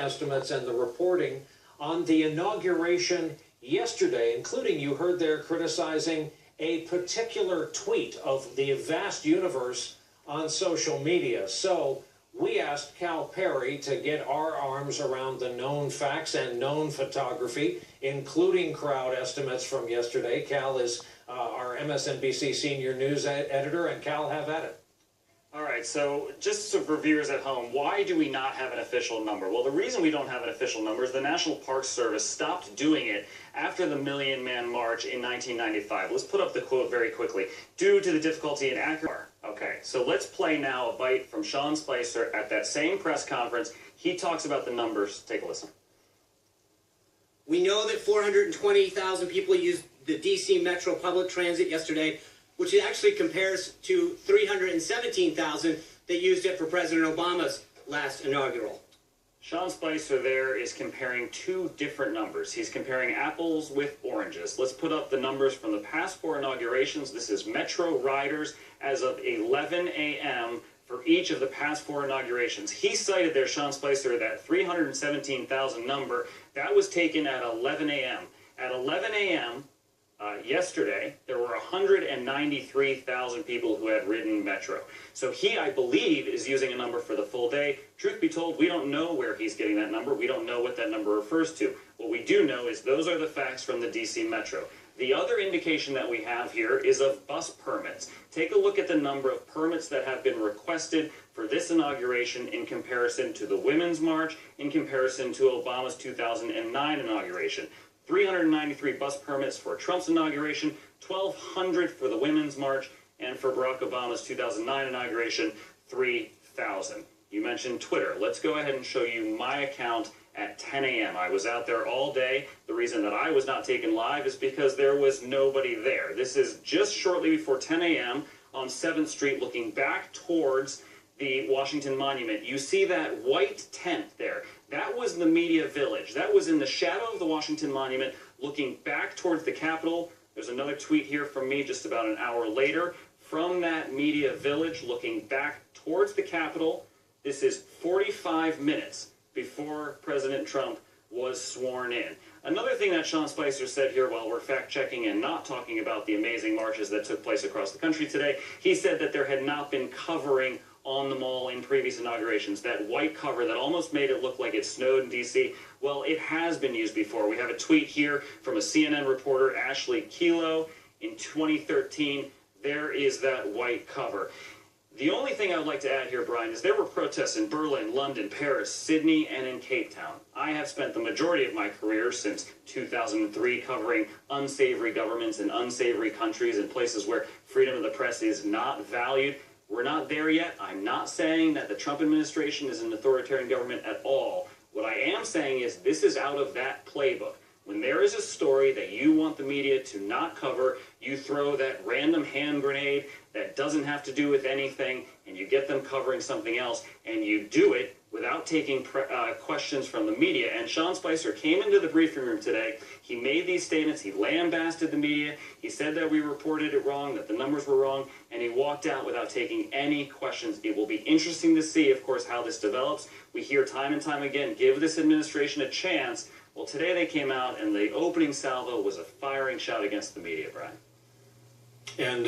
estimates and the reporting on the inauguration yesterday, including, you heard there, criticizing a particular tweet of the vast universe on social media. So we asked Cal Perry to get our arms around the known facts and known photography, including crowd estimates from yesterday. Cal is our MSNBC senior news editor, and Cal, have at it. All right, so just for viewers at home, why do we not have an official number? Well, the reason we don't have an official number is the National Park Service stopped doing it after the Million Man March in 1995. Let's put up the quote very quickly. Due to the difficulty in accuracy. Okay, so let's play now a bite from Sean Spicer at that same press conference. He talks about the numbers. Take a listen. We know that 420,000 people used the D.C. Metro public transit yesterday, which actually compares to 317,000 that used it for President Obama's last inaugural. Sean Spicer there is comparing two different numbers. He's comparing apples with oranges. Let's put up the numbers from the past four inaugurations. This is Metro riders as of 11 a.m. for each of the past four inaugurations. He cited there, Sean Spicer, that 317,000 number. That was taken at 11 a.m. At 11 a.m., yesterday, there were 193,000 people who had ridden Metro. So he, I believe, is using a number for the full day. Truth be told, we don't know where he's getting that number. We don't know what that number refers to. What we do know is those are the facts from the D.C. Metro. The other indication that we have here is of bus permits. Take a look at the number of permits that have been requested for this inauguration in comparison to the Women's March, in comparison to Obama's 2009 inauguration. 393 bus permits for Trump's inauguration, 1,200 for the Women's March, and for Barack Obama's 2009 inauguration, 3,000. You mentioned Twitter. Let's go ahead and show you my account at 10 a.m. I was out there all day. The reason that I was not taken live is because there was nobody there. This is just shortly before 10 a.m. on 7th Street, looking back towards the Washington Monument. You see that white tent there. That was the media village. That was in the shadow of the Washington Monument, looking back towards the Capitol. There's another tweet here from me just about an hour later. From that media village, looking back towards the Capitol, this is 45 minutes before President Trump was sworn in. Another thing that Sean Spicer said here while we're fact-checking and not talking about the amazing marches that took place across the country today, he said that there had not been covering on the mall in previous inaugurations. That white cover that almost made it look like it snowed in D.C., well, it has been used before. We have a tweet here from a CNN reporter, Ashley Kelo, in 2013. There is that white cover. The only thing I would like to add here, Brian, is there were protests in Berlin, London, Paris, Sydney, and in Cape Town. I have spent the majority of my career since 2003 covering unsavory governments and unsavory countries and places where freedom of the press is not valued. We're not there yet. I'm not saying that the Trump administration is an authoritarian government at all. What I am saying is this is out of that playbook. When there is a story that you want the media to not cover, you throw that random hand grenade that doesn't have to do with anything, and you get them covering something else, and you do it without taking questions from the media. And Sean Spicer came into the briefing room today. He made these statements. He lambasted the media. He said that we reported it wrong, that the numbers were wrong, and he walked out without taking any questions. It will be interesting to see, of course, how this develops. We hear time and time again, give this administration a chance. Well, today they came out, and the opening salvo was a firing shot against the media, Brian. And